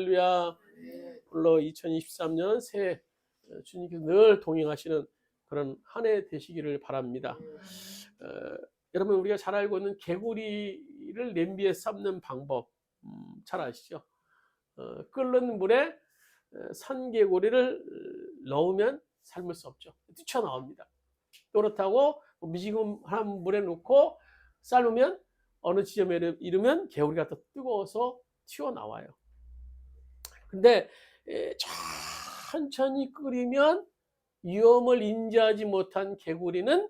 할렐루야. 물론 2023년 새해 주님께서 늘 동행하시는 그런 한 해 되시기를 바랍니다. 여러분, 우리가 잘 알고 있는 개구리를 냄비에 삶는 방법 잘 아시죠? 끓는 물에 산개구리를 넣으면 삶을 수 없죠. 뛰쳐나옵니다. 그렇다고 미지근한 물에 넣고 삶으면 어느 지점에 이르면 개구리가 더 뜨거워서 튀어나와요. 근데 천천히 끓이면 위험을 인지하지 못한 개구리는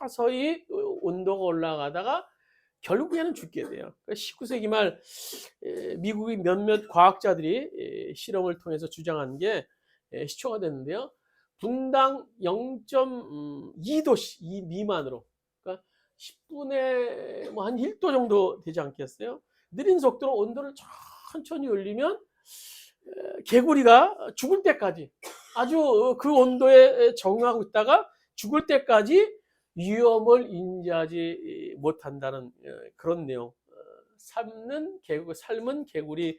서서히 온도가 올라가다가 결국에는 죽게 돼요. 19세기 말 미국의 몇몇 과학자들이 실험을 통해서 주장한 게 시초가 됐는데요. 분당 0.2도 이 미만으로, 그러니까 10분에 한 1도 정도 되지 않겠어요? 느린 속도로 온도를 천천히 올리면 개구리가 죽을 때까지 아주 그 온도에 적응하고 있다가 죽을 때까지 위험을 인지하지 못한다는 그런 내용. 삶은 개구리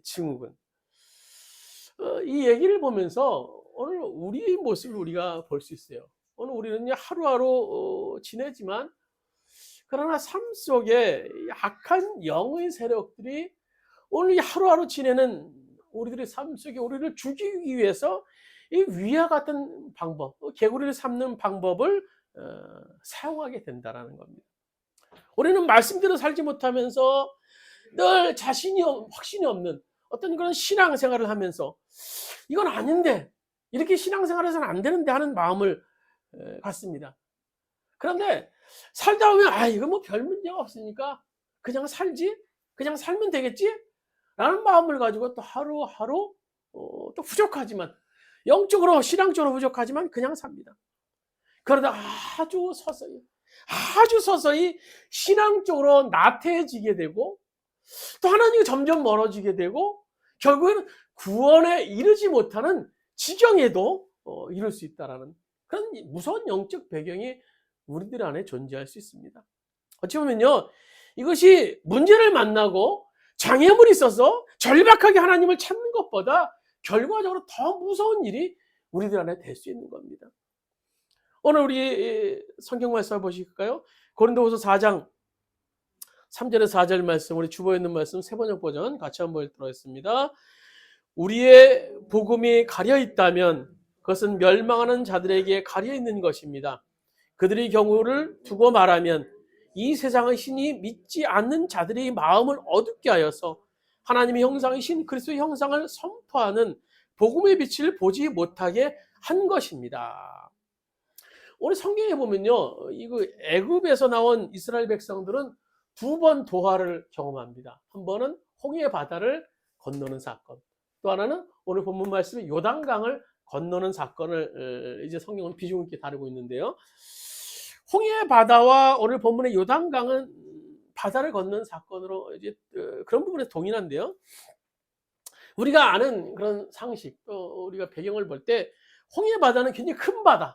증후군. 이 얘기를 보면서 오늘 우리의 모습을 우리가 볼 수 있어요. 오늘 우리는 하루하루 지내지만 그러나 삶 속에 악한 영의 세력들이 오늘 하루하루 지내는 우리들의 삶 속에 우리를 죽이기 위해서 이 위와 같은 방법, 개구리를 삶는 방법을 사용하게 된다는 겁니다. 우리는 말씀대로 살지 못하면서 늘 확신이 없는 어떤 그런 신앙생활을 하면서 이건 아닌데, 이렇게 신앙생활해서는 안 되는데 하는 마음을 갖습니다. 그런데 살다 보면 이거 뭐 별 문제가 없으니까 그냥 살지? 그냥 살면 되겠지? 라는 마음을 가지고 또 하루하루 또 부족하지만, 영적으로 신앙적으로 부족하지만 그냥 삽니다. 그러다 아주 서서히 신앙적으로 나태해지게 되고 또 하나님이 점점 멀어지게 되고 결국에는 구원에 이르지 못하는 지경에도 이를 수 있다는 그런 무서운 영적 배경이 우리들 안에 존재할 수 있습니다. 어찌 보면요, 이것이 문제를 만나고 장애물이 있어서 절박하게 하나님을 찾는 것보다 결과적으로 더 무서운 일이 우리들 안에 될 수 있는 겁니다. 오늘 우리 성경 말씀 보실까요? 고린도후서 4장 3절에서 4절 말씀, 우리 주보에 있는 말씀 세번역 버전 같이 한번 읽도록 하겠습니다. 우리의 복음이 가려 있다면 그것은 멸망하는 자들에게 가려 있는 것입니다. 그들의 경우를 두고 말하면 이 세상의 신이 믿지 않는 자들의 마음을 어둡게 하여서 하나님의 형상이신 그리스도의 형상을 선포하는 복음의 빛을 보지 못하게 한 것입니다. 오늘 성경에 보면요, 이거 애굽에서 나온 이스라엘 백성들은 두 번 도하를 경험합니다. 한 번은 홍해 바다를 건너는 사건, 또 하나는 오늘 본문 말씀에 요단강을 건너는 사건을 이제 성경은 비중 있게 다루고 있는데요. 홍해 바다와 오늘 본문의 요단강은 바다를 건너는 사건으로 이제 그런 부분에서 동일한데요. 우리가 아는 그런 상식, 또 우리가 배경을 볼 때 홍해 바다는 굉장히 큰 바다.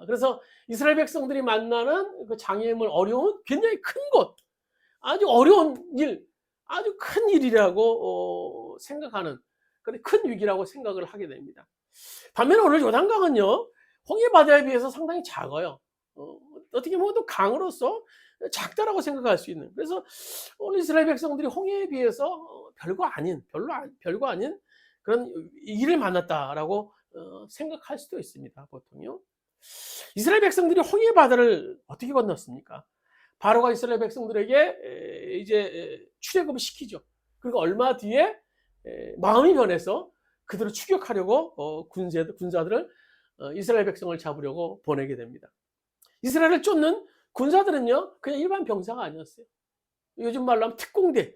그래서 이스라엘 백성들이 만나는 그 장애물, 어려운 굉장히 큰 곳, 아주 어려운 일, 아주 큰 일이라고 생각하는 그런 큰 위기라고 생각을 하게 됩니다. 반면에 오늘 요단강은요, 홍해 바다에 비해서 상당히 작아요. 어떻게 보면 또 강으로서 작다라고 생각할 수 있는. 그래서 오늘 이스라엘 백성들이 홍해에 비해서 별거 아닌 그런 일을 만났다라고 생각할 수도 있습니다. 보통요. 이스라엘 백성들이 홍해 바다를 어떻게 건넜습니까? 바로가 이스라엘 백성들에게 이제 출애굽을 시키죠. 그리고 얼마 뒤에 마음이 변해서 그들을 추격하려고 군사들을 이스라엘 백성을 잡으려고 보내게 됩니다. 이스라엘을 쫓는 군사들은요, 그냥 일반 병사가 아니었어요. 요즘 말로 하면 특공대,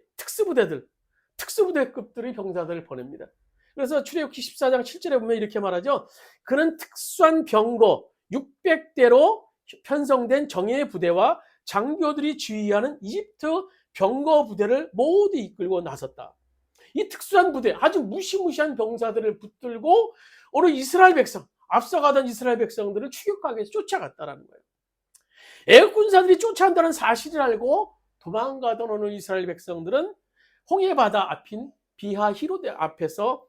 특수부대급들의 병사들을 보냅니다. 그래서 출애굽기 14장 7절에 보면 이렇게 말하죠. 그는 특수한 병거 600대로 편성된 정예 부대와 장교들이 지휘하는 이집트 병거 부대를 모두 이끌고 나섰다. 이 특수한 부대, 아주 무시무시한 병사들을 붙들고 오늘 이스라엘 백성, 앞서가던 이스라엘 백성들을 추격하기 위해서 쫓아갔다는 거예요. 애국 군사들이 쫓아간다는 사실을 알고 도망가던 오늘 이스라엘 백성들은 홍해 바다 앞인 비하히로데 앞에서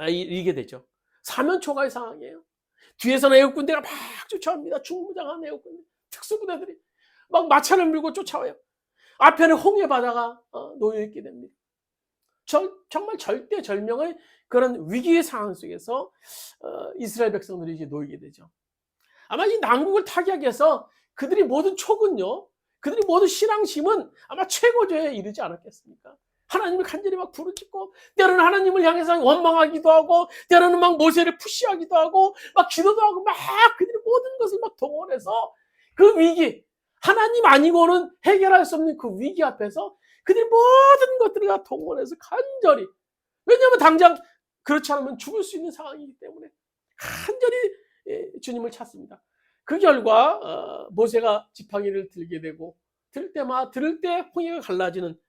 이기게 되죠. 사면 초가의 상황이에요. 뒤에서는 애국 군대가 막 쫓아옵니다. 중무장한 애국 군대, 특수부대들이 막 마차를 밀고 쫓아와요. 앞에는 홍해 바다가 놓여 있게 됩니다. 정말 절대절명의 그런 위기의 상황 속에서 이스라엘 백성들이 이제 놓이게 되죠. 아마 이 난국을 타격해서 그들이 모든 촉은요, 그들이 모든 신앙심은 아마 최고조에 이르지 않았겠습니까? 하나님을 간절히 막 부르짖고, 때로는 하나님을 향해서 원망하기도 하고, 때로는 막 모세를 푸시하기도 하고, 막 기도도 하고, 막 그들이 모든 것을 막 동원해서 그 위기, 하나님 아니고는 해결할 수 없는 그 위기 앞에서 그들이 모든 것들을 다 동원해서 간절히, 왜냐하면 당장 그렇지 않으면 죽을 수 있는 상황이기 때문에 간절히 주님을 찾습니다. 그 결과 모세가 지팡이를 들게 되고, 들을 때 홍해가 갈라지는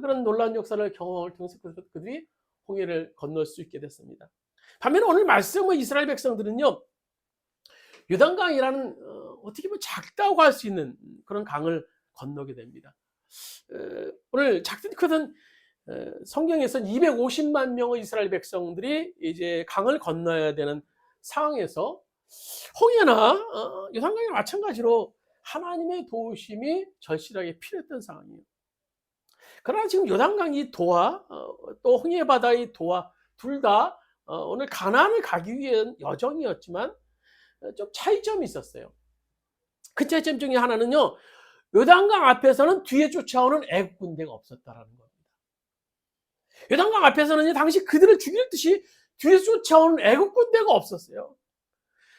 그런 놀라운 역사를 경험을 통해서 그들이 홍해를 건널 수 있게 됐습니다. 반면에 오늘 말씀은 이스라엘 백성들은요, 요단강이라는 어떻게 보면 작다고 할 수 있는 그런 강을 건너게 됩니다. 오늘 작든 크든 성경에서는 250만 명의 이스라엘 백성들이 이제 강을 건너야 되는 상황에서 홍해나 요단강이나 마찬가지로 하나님의 도우심이 절실하게 필요했던 상황이에요. 그러나 지금 요단강이 도와 또 홍해 바다의 도와 둘 다 오늘 가나안을 가기 위한 여정이었지만 좀 차이점이 있었어요. 그 차이점 중에 하나는요, 요단강 앞에서는 뒤에 쫓아오는 애국 군대가 없었다라는 겁니다. 요단강 앞에서는 당시 그들을 죽일 듯이 뒤에 쫓아오는 애국 군대가 없었어요.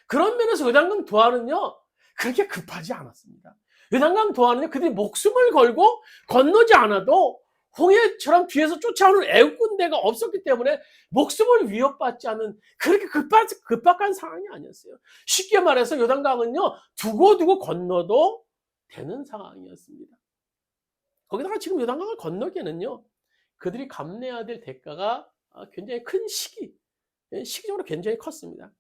그런 면에서 요단강 도하는요, 그렇게 급하지 않았습니다. 요단강 도하는요, 그들이 목숨을 걸고 건너지 않아도 홍해처럼 뒤에서 쫓아오는 애국 군대가 없었기 때문에 목숨을 위협받지 않는 그렇게 급박한 상황이 아니었어요. 쉽게 말해서 요단강은요, 두고두고 건너도 되는 상황이었습니다. 거기다가 지금 요단강을 건너기에는요, 그들이 감내해야 될 대가가 굉장히 큰 시기적으로 굉장히 컸습니다.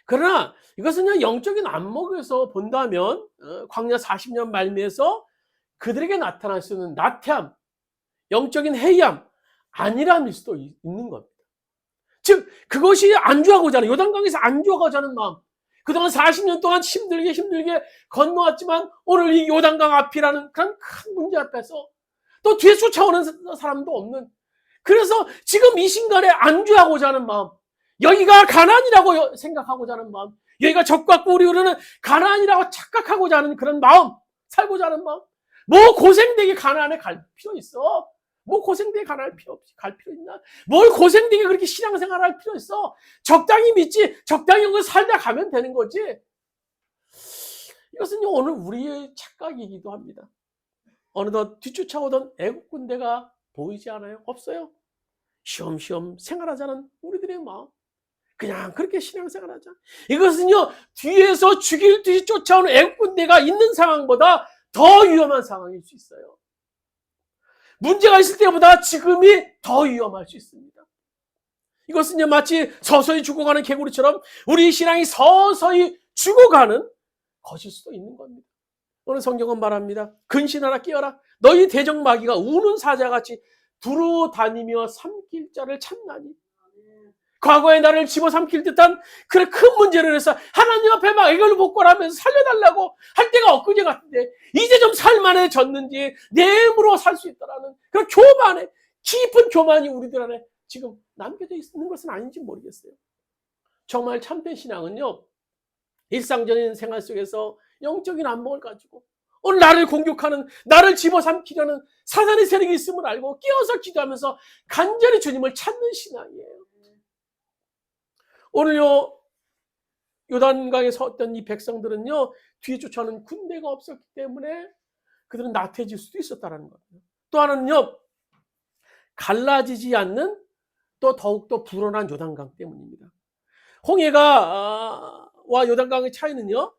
그러나 이것은 영적인 안목에서 본다면 광야 40년 말미에서 그들에게 나타날 수 있는 나태함, 영적인 해이함, 안일함일 수도 있는 겁니다. 즉 그것이 안주하고자 하는, 요단강에서 안주하고자 하는 마음, 그동안 40년 동안 힘들게 건너왔지만 오늘 이 요단강 앞이라는 그런 큰 문제 앞에서 또 뒤에 쫓아오는 사람도 없는, 그래서 지금 이 순간에 안주하고자 하는 마음, 여기가 가나안이라고 생각하고자 하는 마음, 여기가 적과 꿀이 흐르는 가나안이라고 착각하고자 하는 그런 마음, 살고자 하는 마음, 뭐 고생되게 가나안에 갈 필요 있어? 뭐 고생되게 가나안에 갈 필요 있나? 뭘 고생되게 그렇게 신앙생활 할 필요 있어? 적당히 믿지, 적당히 여기 살다 가면 되는 거지. 이것은 오늘 우리의 착각이기도 합니다. 어느덧 뒤쫓아오던 애국 군대가 보이지 않아요? 없어요. 쉬엄쉬엄 생활하자는 우리들의 마음, 그냥 그렇게 신앙생활하자. 이것은요, 뒤에서 죽일 듯이 쫓아오는 애국 군대가 있는 상황보다 더 위험한 상황일 수 있어요. 문제가 있을 때보다 지금이 더 위험할 수 있습니다. 이것은요, 마치 서서히 죽어가는 개구리처럼 우리 신앙이 서서히 죽어가는 것일 수도 있는 겁니다. 오늘 성경은 말합니다. 근신하라, 깨어라. 너희 대적마귀가 우는 사자같이 두루 다니며 삼킬 자를 찾나니. 과거에 나를 집어삼킬 듯한 그런 큰 문제를 해서 하나님 앞에 막 애걸로 복걸하면서 살려달라고 할 때가 엊그제 같은데, 이제 좀 살만해졌는지 내 힘으로 살 수 있다라는 그런 교만에, 깊은 교만이 우리들 안에 지금 남겨져 있는 것은 아닌지 모르겠어요. 정말 참된 신앙은요, 일상적인 생활 속에서 영적인 안목을 가지고 오늘 나를 공격하는, 나를 집어삼키려는 사단의 세력이 있음을 알고 깨어서 기도하면서 간절히 주님을 찾는 신앙이에요. 오늘요, 요단강에 섰던 이 백성들은요, 뒤에 쫓아오는 군대가 없었기 때문에 그들은 나태해질 수도 있었다는 거예요. 또 하나는요, 갈라지지 않는 또 더욱더 불어난 요단강 때문입니다. 홍해가 와 요단강의 차이는요,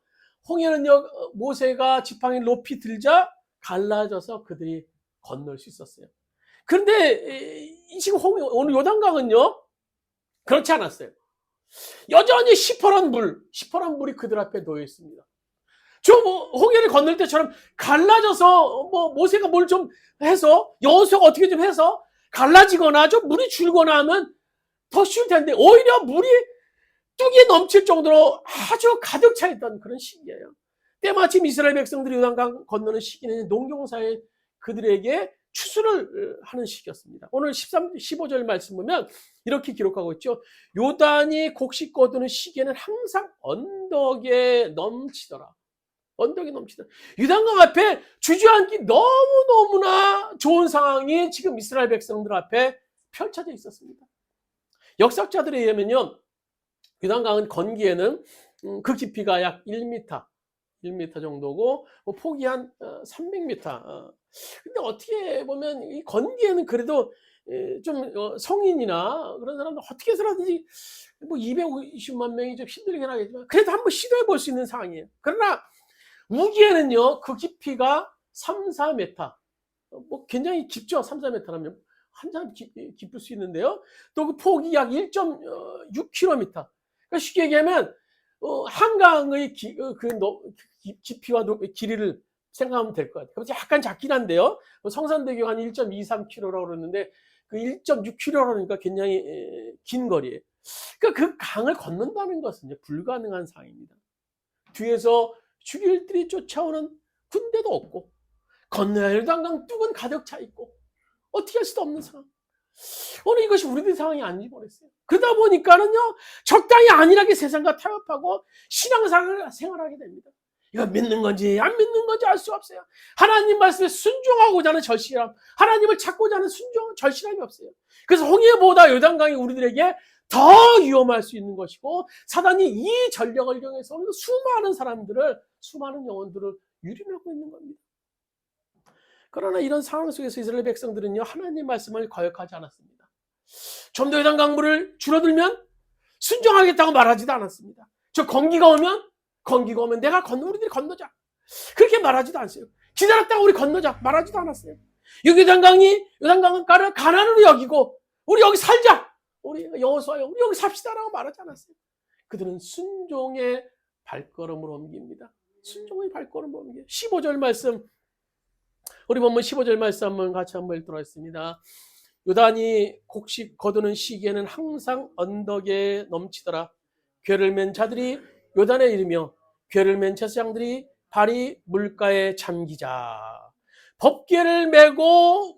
홍해는요, 모세가 지팡이를 높이 들자 갈라져서 그들이 건널 수 있었어요. 그런데 지금 오늘 요단강은요, 그렇지 않았어요. 여전히 시퍼런 물이 그들 앞에 놓여 있습니다. 홍해를 건널 때처럼 갈라져서 모세가 뭘 좀 해서, 여호수아가 어떻게 좀 해서 갈라지거나 좀 물이 줄거나 하면 더 쉬울 텐데 오히려 물이 뚝이 넘칠 정도로 아주 가득 차 있던 그런 시기예요. 때마침 이스라엘 백성들이 요단강 건너는 시기는 농경사에 그들에게 추수를 하는 시기였습니다. 오늘 15절 말씀 보면 이렇게 기록하고 있죠. 요단이 곡식 거두는 시기에는 항상 언덕에 넘치더라. 언덕이 넘치더라. 요단강 앞에 주저앉기 너무너무나 좋은 상황이 지금 이스라엘 백성들 앞에 펼쳐져 있었습니다. 역사학자들에 의하면요, 요단강은 건기에는 그 깊이가 약 1m 정도고 폭이 한 300m. 근데 어떻게 보면 이 건기에는 그래도 좀 성인이나 그런 사람들 어떻게 해서라든지 뭐 250만 명이 좀 힘들긴 하겠지만 그래도 한번 시도해 볼 수 있는 상황이에요. 그러나 우기에는요, 그 깊이가 3, 4m. 뭐 굉장히 깊죠. 3, 4m라면 한참 깊을 수 있는데요. 또 그 폭이 약 1.6km. 그러니까 쉽게 얘기하면 한강의 깊이와 길이를 생각하면 될 것 같아요. 약간 작긴 한데요. 성산대교가 한 1.23km라고 그러는데 그 1.6km라고 그러니까 굉장히 긴 거리예요. 그러니까 그 강을 건넌다는 것은 불가능한 상황입니다. 뒤에서 죽일들이 쫓아오는 군대도 없고 건너야 할 요단강 뚝은 가득 차 있고 어떻게 할 수도 없는 상황. 오늘 이것이 우리들 상황이 아닌지 모르겠어요. 그러다 보니까는요, 적당히 안일하게 세상과 타협하고 신앙생활을 생활하게 됩니다. 이거 믿는 건지 안 믿는 건지 알 수 없어요. 하나님 말씀에 순종하고자 하는 절실함, 하나님을 찾고자 하는 절실함이 없어요. 그래서 홍해보다 요단강이 우리들에게 더 위험할 수 있는 것이고 사단이 이 전력을 이용해서 수많은 사람들을, 수많은 영혼들을 유린하고 있는 겁니다. 그러나 이런 상황 속에서 이스라엘 백성들은요, 하나님 말씀을 거역하지 않았습니다. 좀 더 요단강 물을 줄어들면 순종하겠다고 말하지도 않았습니다. 저 건기가 오면 내가 우리들이 건너자. 그렇게 말하지도 않았어요. 기다렸다가 우리 건너자 말하지도 않았어요. 여기 요단강은 가난으로 여기고 우리 여기 살자. 우리 여호수아요, 우리 여기 삽시다라고 말하지 않았어요. 그들은 순종의 발걸음으로 옮깁니다. 순종의 발걸음으로 옮겨요. 15절 말씀, 우리 본문 15절 말씀 한번 같이 한번 읽도록 하겠습니다. 요단이 곡식 거두는 시기에는 항상 언덕에 넘치더라. 궤를 맨 자들이 요단에 이르며 궤를 맨 제사장들이 발이 물가에 잠기자. 법궤를 메고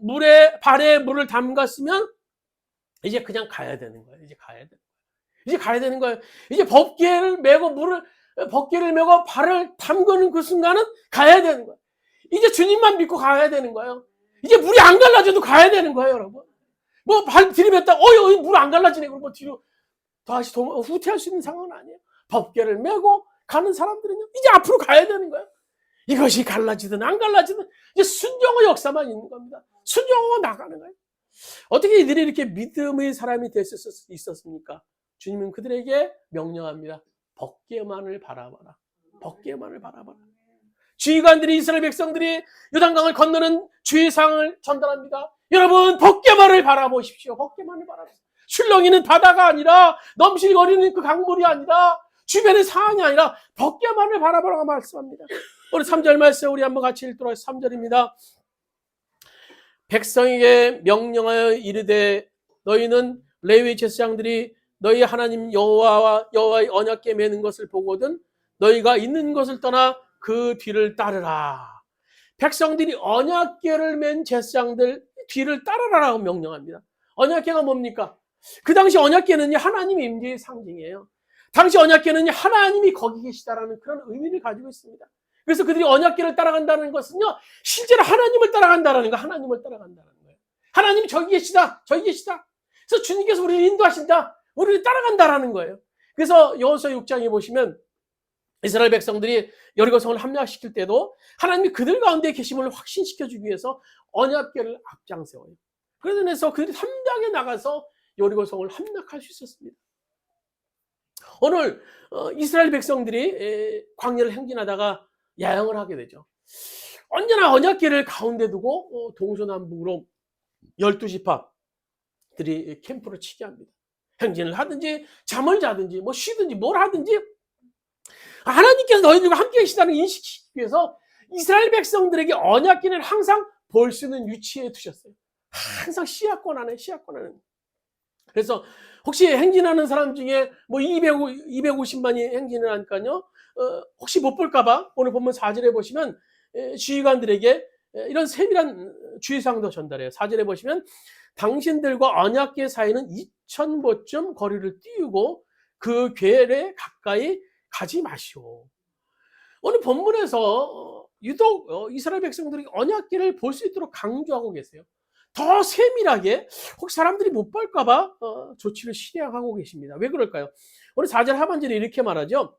발에 물을 담갔으면 이제 그냥 가야 되는 거예요. 이제 가야 되는 거예요. 이제 법궤를 메고 발을 담그는 그 순간은 가야 되는 거예요. 이제 주님만 믿고 가야 되는 거예요. 이제 물이 안 갈라져도 가야 되는 거예요, 여러분. 뭐 발 들이뱉다, 물 안 갈라지네. 그러고 뒤로 다시 후퇴할 수 있는 상황은 아니에요. 법궤를 메고 가는 사람들은요, 이제 앞으로 가야 되는 거예요. 이것이 갈라지든 안 갈라지든 이제 순종의 역사만 있는 겁니다. 순종하고 나가는 거예요. 어떻게 이들이 이렇게 믿음의 사람이 될 수 있었습니까? 주님은 그들에게 명령합니다. 법궤만을 바라봐라. 법궤만을 바라봐라. 지휘관들이, 이스라엘 백성들이 요단강을 건너는 주의사항을 전달합니다. 여러분, 법궤만을 바라보십시오. 법궤만을 바라보십시오. 출렁이는 바다가 아니라, 넘실거리는 그 강물이 아니라, 주변의 상황이 아니라 법궤만을 바라보라고 말씀합니다. 우리 3절 말씀 우리 한번 같이 읽도록 하겠습니다. 3절입니다. 백성에게 명령하여 이르되 너희는 레위 제사장들이 너희 하나님 여호와의 언약궤 매는 것을 보거든 너희가 있는 것을 떠나 그 뒤를 따르라. 백성들이 언약궤를 맨 제사장들 뒤를 따르라라고 명령합니다. 언약궤가 뭡니까? 그 당시 언약궤는 하나님의 임재의 상징이에요. 당시 언약궤는 하나님이 거기 계시다라는 그런 의미를 가지고 있습니다. 그래서 그들이 언약궤를 따라간다는 것은요, 실제로 하나님을 따라간다라는 거, 하나님을 따라간다는 거예요. 하나님이 저기 계시다, 저기 계시다. 그래서 주님께서 우리를 인도하신다, 우리를 따라간다라는 거예요. 그래서 여호수아 6장에 보시면 이스라엘 백성들이 여리고성을 함락시킬 때도 하나님이 그들 가운데 계심을 확신시켜주기 위해서 언약궤를 앞장세워요. 그래서 그들이 3장에 나가서 여리고성을 함락할 수 있었습니다. 오늘 이스라엘 백성들이 광야를 행진하다가 야영을 하게 되죠. 언제나 언약궤를 가운데 두고 동서남북으로 12지파들이 캠프를 치게 합니다. 행진을 하든지 잠을 자든지 뭐 쉬든지 뭘 하든지 하나님께서 너희들과 함께 계시다는 인식시키기 위해서 이스라엘 백성들에게 언약궤를 항상 볼 수 있는 위치에 두셨어요. 항상 씨앗권 안에. 그래서 혹시 행진하는 사람 중에 뭐 250만이 행진을 하니까요. 혹시 못 볼까봐 오늘 본문 4절에 보시면 주의관들에게 이런 세밀한 주의사항도 전달해요. 4절에 보시면 당신들과 언약궤 사이는 2000보쯤 거리를 띄우고 그 궤에 가까이 가지 마시오. 오늘 본문에서 유독 이스라엘 백성들이 언약궤를 볼 수 있도록 강조하고 계세요. 더 세밀하게 혹시 사람들이 못 볼까봐 조치를 실행하고 계십니다. 왜 그럴까요? 오늘 4절 하반절에 이렇게 말하죠.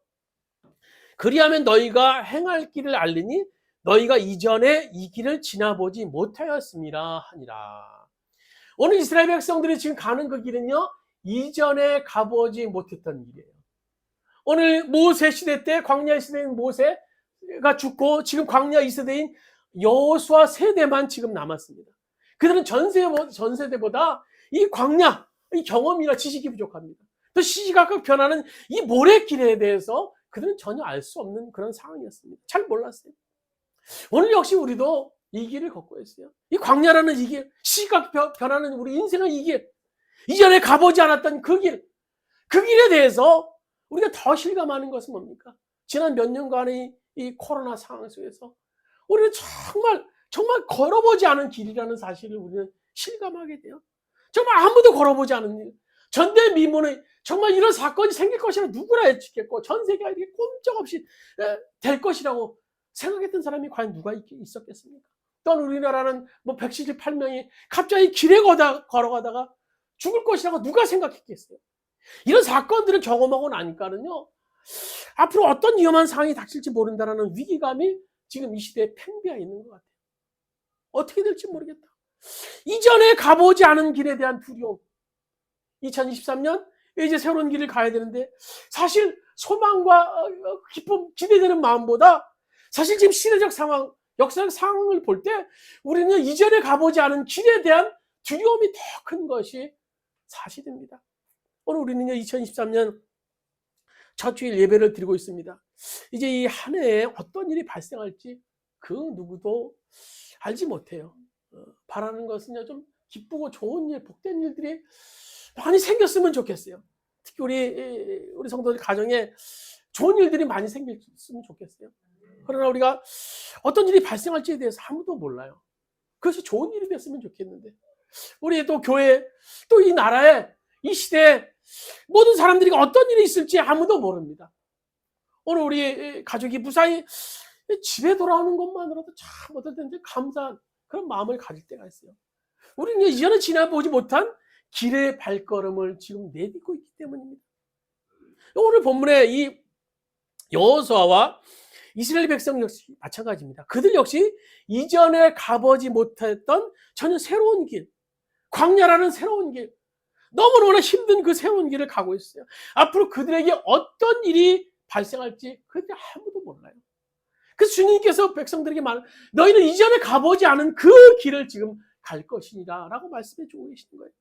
그리하면 너희가 행할 길을 알리니 너희가 이전에 이 길을 지나보지 못하였습니다 하니라. 오늘 이스라엘 백성들이 지금 가는 그 길은요, 이전에 가보지 못했던 길이에요. 오늘 모세 시대 때 광야 시대인 모세가 죽고 지금 광야 2세대인 여호수아 세대만 지금 남았습니다. 그들은 전 세대보다 이 광야, 이 경험이나 지식이 부족합니다. 또 시시각각 변하는 이 모래길에 대해서 그들은 전혀 알 수 없는 그런 상황이었습니다. 잘 몰랐어요. 오늘 역시 우리도 이 길을 걷고 있어요. 이 광야라는 이 길, 시시각각 변하는 우리 인생의 이 길, 이전에 가보지 않았던 그 길, 그 길에 대해서 우리가 더 실감하는 것은 뭡니까? 지난 몇 년간의 이 코로나 상황 속에서 우리는 정말 걸어보지 않은 길이라는 사실을 우리는 실감하게 돼요. 정말 아무도 걸어보지 않은 일. 전대미문의 정말 이런 사건이 생길 것이라 누구나 예측했고 전 세계가 이렇게 꼼짝없이 될 것이라고 생각했던 사람이 과연 누가 있었겠습니까? 또한 우리나라는 뭐 178명이 갑자기 길에 걸어가다가 죽을 것이라고 누가 생각했겠어요? 이런 사건들을 경험하고 나니까는요, 앞으로 어떤 위험한 상황이 닥칠지 모른다는 위기감이 지금 이 시대에 팽배해 있는 것 같아요. 어떻게 될지 모르겠다. 이전에 가보지 않은 길에 대한 두려움. 2023년 이제 새로운 길을 가야 되는데 사실 소망과 기쁨, 기대되는 마음보다 사실 지금 시대적 상황, 역사적 상황을 볼 때 우리는 이전에 가보지 않은 길에 대한 두려움이 더 큰 것이 사실입니다. 오늘 우리는요 2023년 첫 주일 예배를 드리고 있습니다. 이제 이 한 해에 어떤 일이 발생할지 그 누구도 알지 못해요. 바라는 것은요 좀 기쁘고 좋은 일, 복된 일들이 많이 생겼으면 좋겠어요. 특히 우리 성도들 가정에 좋은 일들이 많이 생겼으면 좋겠어요. 그러나 우리가 어떤 일이 발생할지에 대해서 아무도 몰라요. 그것이 좋은 일이 됐으면 좋겠는데 우리 또 교회, 또 이 나라에, 이 시대에 모든 사람들이 어떤 일이 있을지 아무도 모릅니다. 오늘 우리 가족이 무사히 집에 돌아오는 것만으로도 참 어떨 때는 감사한 그런 마음을 가질 때가 있어요. 우리는 이전에 지나보지 못한 길의 발걸음을 지금 내딛고 있기 때문입니다. 오늘 본문에 이 여호수아와 이스라엘 백성 역시 마찬가지입니다. 그들 역시 이전에 가보지 못했던 전혀 새로운 길, 광야라는 새로운 길, 너무너무나 힘든 그 새로운 길을 가고 있어요. 앞으로 그들에게 어떤 일이 발생할지 그들이 아무도 몰라요. 그래서 주님께서 백성들에게 너희는 이전에 가보지 않은 그 길을 지금 갈 것이니라 라고 말씀해 주고 계시는 거예요.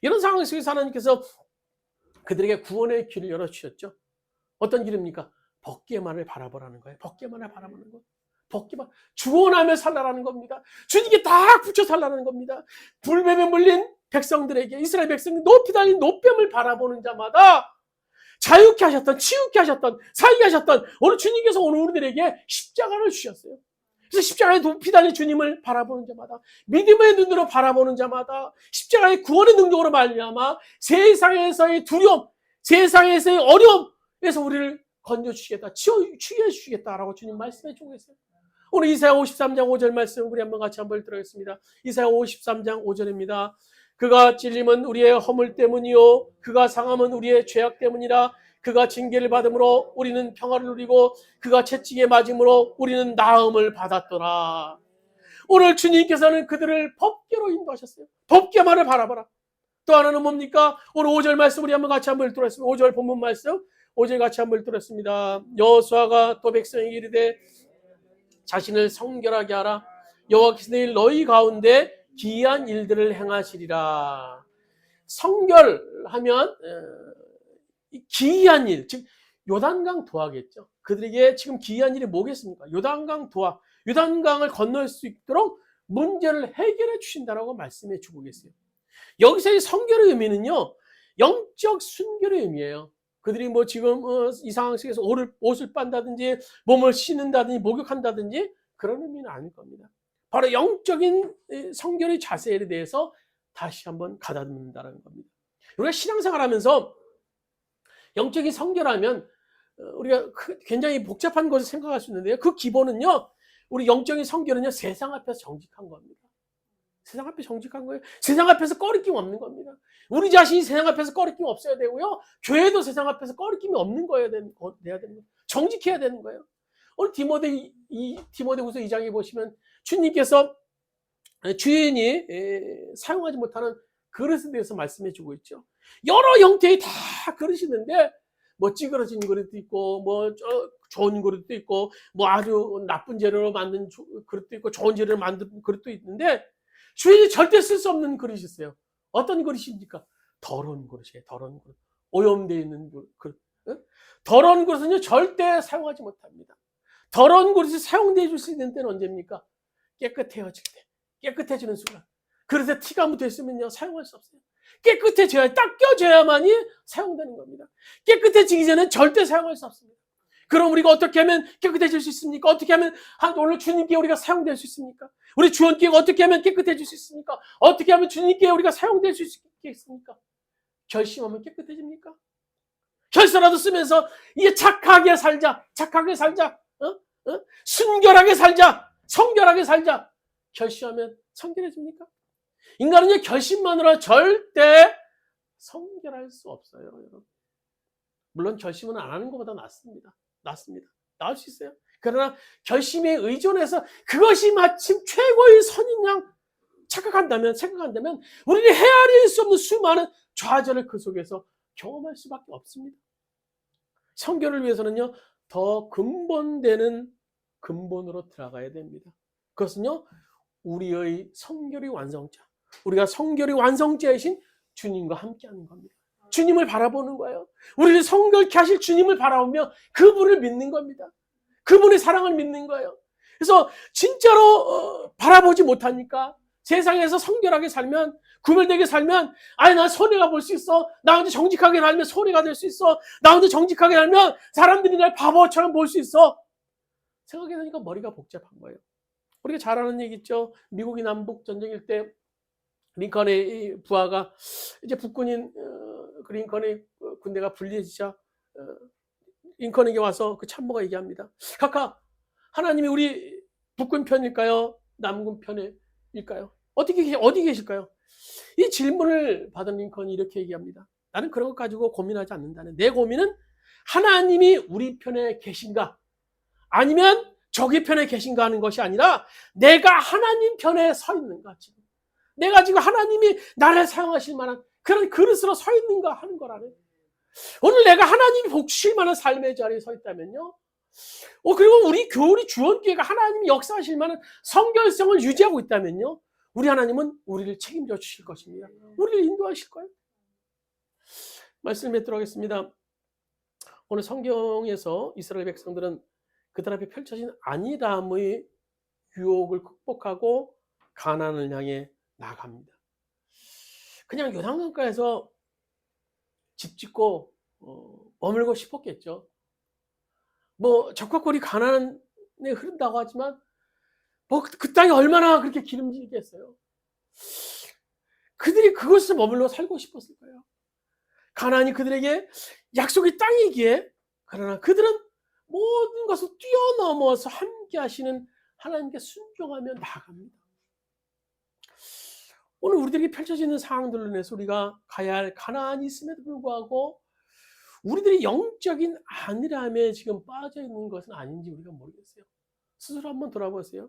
이런 상황 속에서 하나님께서 그들에게 구원의 길을 열어주셨죠. 어떤 길입니까? 벗게만을 바라보라는 거예요. 벗게만을 바라보는 거. 벗게만 주원하며 살라라는 겁니다. 주님께 딱 붙여 살라는 겁니다. 불뱀에 물린 백성들에게, 이스라엘 백성이 높이 달린 노뱀을 바라보는 자마다 자유케 하셨던, 치유케 하셨던, 살게 하셨던 오늘 주님께서 오늘 우리들에게 십자가를 주셨어요. 그래서 십자가에 높이 달린 주님을 바라보는 자마다, 믿음의 눈으로 바라보는 자마다 십자가의 구원의 능력으로 말미암아 세상에서의 두려움, 세상에서의 어려움에서 우리를 건져주시겠다, 치유해주시겠다라고 주님 말씀해 주고 계세요. 오늘 이사야 53장 5절 말씀 우리 같이 한번 들어보겠습니다. 이사야 53장 5절입니다. 그가 찔림은 우리의 허물 때문이요 그가 상함은 우리의 죄악 때문이라. 그가 징계를 받음으로 우리는 평화를 누리고 그가 채찍에 맞음으로 우리는 나음을 받았더라. 오늘 주님께서는 그들을 법궤로 인도하셨어요. 법궤만을 바라봐라. 또 하나는 뭡니까? 오늘 5절 말씀 우리 같이 한번 읽도록 5절 본문 말씀 5절 같이 한번 읽도록 여호수아가 또 백성에게 이르되 자신을 성결하게 하라. 여호와께서 내일 너희 가운데 기이한 일들을 행하시리라. 성결하면 기이한 일, 즉 요단강 도하겠죠. 그들에게 지금 기이한 일이 뭐겠습니까? 요단강 도하, 요단강을 건널 수 있도록 문제를 해결해 주신다라고 말씀해 주고 계세요. 여기서 이 성결의 의미는요, 영적 순결의 의미예요. 그들이 뭐 지금 이 상황 속에서 옷을 빤다든지 몸을 씻는다든지 목욕한다든지 그런 의미는 아닐 겁니다. 바로 영적인 성결의 자세에 대해서 다시 한번 가다듬는다는 겁니다. 우리가 신앙생활하면서 영적인 성결하면 우리가 굉장히 복잡한 것을 생각할 수 있는데요. 그 기본은요, 우리 영적인 성결은요, 세상 앞에서 정직한 겁니다. 세상 앞에 정직한 거예요. 세상 앞에서 꺼리낌 없는 겁니다. 우리 자신이 세상 앞에서 꺼리낌 없어야 되고요. 교회도 세상 앞에서 꺼리낌이 없는 거여야 되는 거예요. 정직해야 되는 거예요. 오늘 디모데후서 2장에 보시면 주님께서 주인이 사용하지 못하는 그릇에 대해서 말씀해 주고 있죠. 여러 형태의 다 그릇이 있는데 뭐 찌그러진 그릇도 있고 뭐 좋은 그릇도 있고 뭐 아주 나쁜 재료로 만든 그릇도 있고 좋은 재료로 만든 그릇도 있는데 주인이 절대 쓸 수 없는 그릇이 있어요. 어떤 그릇입니까? 더러운 그릇이에요. 더러운 그릇. 오염되어 있는 그릇. 더러운 그릇은요 절대 사용하지 못합니다. 더러운 그릇이 사용되어 줄 수 있는 때는 언제입니까? 깨끗해질 때. 깨끗해지는 순간. 그릇에 티가 묻어 있으면요 사용할 수 없어요. 깨끗해져야, 닦여져야만이 사용되는 겁니다. 깨끗해지기 전에 절대 사용할 수 없습니다. 그럼 우리가 어떻게 하면 깨끗해질 수 있습니까? 어떻게 하면 오늘 주님께 우리가 사용될 수 있습니까? 우리 주원교회가 어떻게 하면 깨끗해질 수 있습니까? 어떻게 하면 주님께 우리가 사용될 수 있겠습니까? 결심하면 깨끗해집니까? 혈서라도 쓰면서 이게 착하게 살자, 순결하게 살자, 성결하게 살자. 결심하면 성결해집니까? 인간은요 결심만으로 절대 성결할 수 없어요, 여러분. 물론 결심은 안 하는 것보다 낫습니다. 나을 수 있어요. 그러나 결심에 의존해서 그것이 마침 최고의 선인 양 생각한다면 우리는 헤아릴 수 없는 수많은 좌절을 그 속에서 경험할 수밖에 없습니다. 성결을 위해서는요 더 근본되는 근본으로 들어가야 됩니다. 그것은요 우리의 성결의 완성자, 우리가 성결의 완성자이신 주님과 함께하는 겁니다. 주님을 바라보는 거예요. 우리를 성결케 하실 주님을 바라보며 그분을 믿는 겁니다. 그분의 사랑을 믿는 거예요. 그래서 진짜로 바라보지 못하니까 세상에서 성결하게 살면, 구별되게 살면, 아니 난 손해가 볼 수 있어, 나 혼자 정직하게 살면 손해가 될 수 있어, 나 혼자 정직하게 살면 사람들이 날 바보처럼 볼 수 있어, 생각해보니까 머리가 복잡한 거예요. 우리가 잘 아는 얘기 있죠. 미국이 남북 전쟁일 때 링컨의 부하가 이제 북군인 링컨의 군대가 불리해지자 링컨에게 와서 그 참모가 얘기합니다. 카카, 하나님이 우리 북군 편일까요? 남군 편일까요? 어디 계실까요? 이 질문을 받은 링컨이 이렇게 얘기합니다. 나는 그런 것 가지고 고민하지 않는다는, 내 고민은 하나님이 우리 편에 계신가 아니면 저기 편에 계신가 하는 것이 아니라 내가 하나님 편에 서 있는가, 지금 내가 지금 하나님이 나를 사용하실 만한 그런 그릇으로 서 있는가 하는 거라네. 오늘 내가 하나님이 복주실 만한 삶의 자리에 서 있다면요, 그리고 우리 교우리 주원교회가 하나님이 역사하실 만한 성결성을 유지하고 있다면요, 우리 하나님은 우리를 책임져 주실 것입니다. 우리를 인도하실 거예요. 말씀을 맺도록 하겠습니다. 오늘 성경에서 이스라엘 백성들은 그들 앞에 펼쳐진 안일함의 유혹을 극복하고 가나안을 향해 나갑니다. 그냥 요단강가에서 집 짓고 머물고 싶었겠죠. 뭐 적과골이 가나안에 흐른다고 하지만 뭐 그 땅이 얼마나 그렇게 기름지겠어요. 그들이 그곳에서 머물러 살고 싶었을 거예요. 가나안이 그들에게 약속의 땅이기에, 그러나 그들은 모든 것을 뛰어넘어서 함께 하시는 하나님께 순종하며 나아갑니다. 오늘 우리들에게 펼쳐지는 상황들로 인해서 우리가 가야 할 가나안이 있음에도 불구하고 우리들이 영적인 안일함에 지금 빠져 있는 것은 아닌지 우리가 모르겠어요. 스스로 한번 돌아보세요.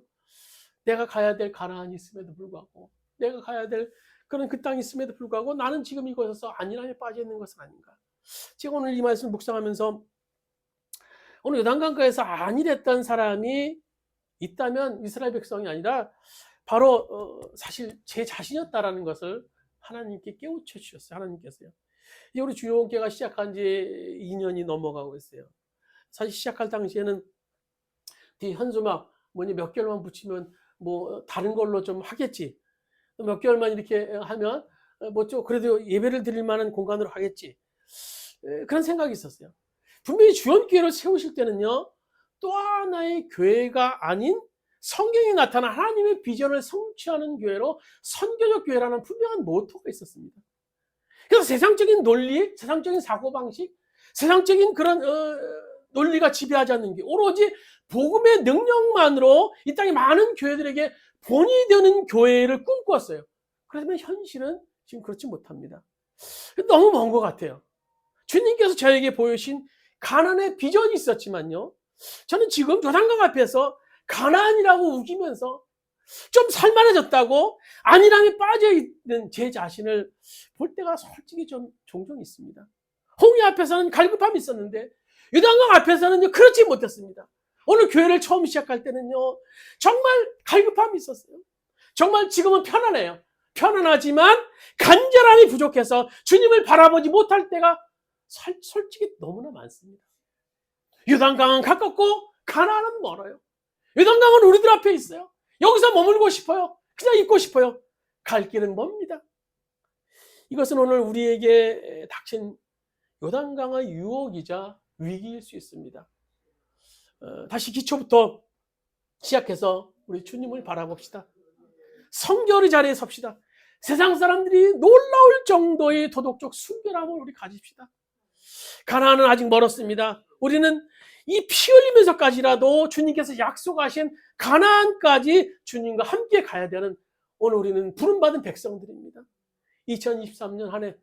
내가 가야 될 가나안이 있음에도 불구하고, 내가 가야 될 그런 그 땅이 있음에도 불구하고 나는 지금 이곳에서 안일함에 빠져 있는 것은 아닌가. 제가 오늘 이 말씀을 묵상하면서 오늘 요단강가에서 안일했던 사람이 있다면 이스라엘 백성이 아니라 바로 사실 제 자신이었다라는 것을 하나님께 깨우쳐 주셨어요. 하나님께서요. 이제 우리 주요원교회가 시작한 지 2년이 넘어가고 있어요. 사실 시작할 당시에는 뒤 현수막 몇 개월만 붙이면 뭐 다른 걸로 좀 하겠지. 몇 개월만 이렇게 하면 뭐 좀 그래도 예배를 드릴 만한 공간으로 하겠지. 그런 생각이 있었어요. 분명히 주연교회를 세우실 때는요, 또 하나의 교회가 아닌 성경에 나타난 하나님의 비전을 성취하는 교회로 선교적 교회라는 분명한 모토가 있었습니다. 그래서 세상적인 논리, 세상적인 사고방식, 세상적인 그런 논리가 지배하지 않는 게 오로지 복음의 능력만으로 이 땅의 많은 교회들에게 본이 되는 교회를 꿈꿨어요. 그렇지만 현실은 지금 그렇지 못합니다. 너무 먼 것 같아요. 주님께서 저에게 보여주신 가나안의 비전이 있었지만요, 저는 지금 요단강 앞에서 가나안이라고 우기면서 좀 살만해졌다고 안일함에 빠져있는 제 자신을 볼 때가 솔직히 좀 종종 있습니다. 홍해 앞에서는 갈급함이 있었는데 요단강 앞에서는 그렇지 못했습니다. 오늘 교회를 처음 시작할 때는요, 정말 갈급함이 있었어요. 정말 지금은 편안해요. 편안하지만 간절함이 부족해서 주님을 바라보지 못할 때가 솔직히 너무나 많습니다. 요단강은 가깝고 가나안은 멀어요. 요단강은 우리들 앞에 있어요. 여기서 머물고 싶어요. 그냥 있고 싶어요. 갈 길은 멉니다. 이것은 오늘 우리에게 닥친 요단강의 유혹이자 위기일 수 있습니다. 다시 기초부터 시작해서 우리 주님을 바라봅시다. 성결의 자리에 섭시다. 세상 사람들이 놀라울 정도의 도덕적 순결함을 우리 가집시다. 가나안은 아직 멀었습니다. 우리는 이 피 흘리면서까지라도 주님께서 약속하신 가나안까지 주님과 함께 가야 되는 오늘 우리는 부름받은 백성들입니다. 2023년 한 해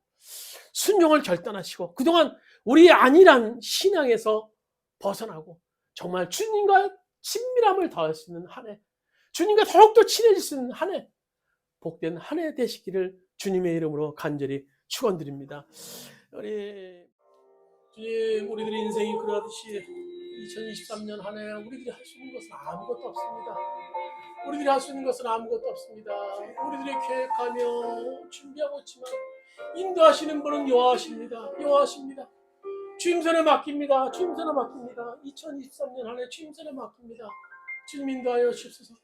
순종을 결단하시고 그동안 우리의 안일한 신앙에서 벗어나고 정말 주님과 친밀함을 더할 수 있는 한 해, 주님과 더욱더 친해질 수 있는 한 해, 복된 한 해 되시기를 주님의 이름으로 간절히 축원드립니다. 주님, 우리들의 인생이 그러듯이 2023년 한 해 우리들이 할 수 있는 것은 아무것도 없습니다. 우리들이 할 수 있는 것은 아무것도 없습니다. 우리들이 계획하며 준비하고 있지만 인도하시는 분은 여호와십니다. 여호와십니다. 주님 손에 맡깁니다. 주님 손에 맡깁니다. 2023년 한 해 주님 손에 맡깁니다. 주님 인도하여 주옵소서.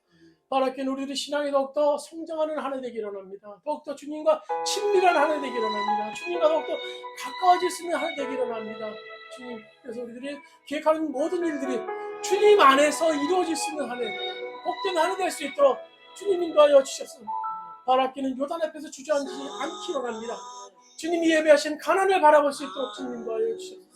바라기는 우리들의 신앙이 더욱더 성장하는 한 해 되기를 원합니다. 더욱더 주님과 친밀한 한 해 되기를 원합니다. 주님과 더욱더 가까워질 수 있는 한 해 되기를 원합니다. 주님, 그래서 우리들이 계획하는 모든 일들이 주님 안에서 이루어질 수 있는 한 해, 복된 한 해 될 수 있도록 주님 인도하여 주셨습니다. 바라기는 요단 앞에서 주저앉지 않기를 원합니다. 주님이 예배하신 가나안을 바라볼 수 있도록 주님 인도하여 주셨습니다.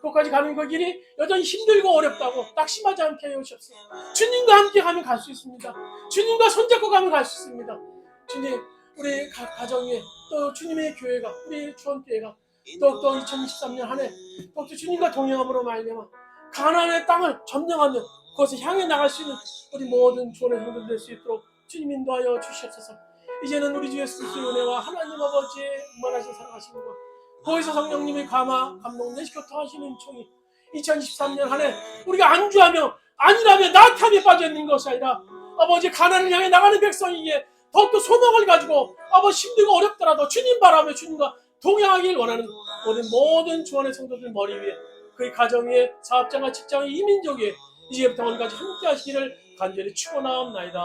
거기까지 가는 그 길이 여전히 힘들고 어렵다고 낙심하지 않게 하여 주옵소서. 주님과 함께 가면 갈 수 있습니다. 주님과 손잡고 가면 갈 수 있습니다. 주님, 우리 가정에 또 주님의 교회가, 우리 주원교회가 더욱더 2023년 한 해 더욱더 주님과 동행함으로 말미암아 가나안의 땅을 점령하며 그것을 향해 나갈 수 있는 우리 모든 주원의 성도들 될 수 있도록 주님 인도하여 주시옵소서. 이제는 우리 주 예수 그리스도의 은혜와 하나님 아버지의 무한하신 사랑하심과 거기서 성령님의 감동 내시 교통하시는 총이 2023년 한 해 우리가 안주하며 안일하며 나태함에 빠져있는 것이 아니라 아버지 가나안을 향해 나가는 백성이기에 더욱더 소망을 가지고 아버지 힘들고 어렵더라도 주님 바라며 주님과 동행하길 원하는 우리 모든 주원의 성도들 머리 위에 그의 가정에 사업장과 직장의 이민족에 이제부터 오늘까지 함께 하시기를 간절히 축원하옵나이다.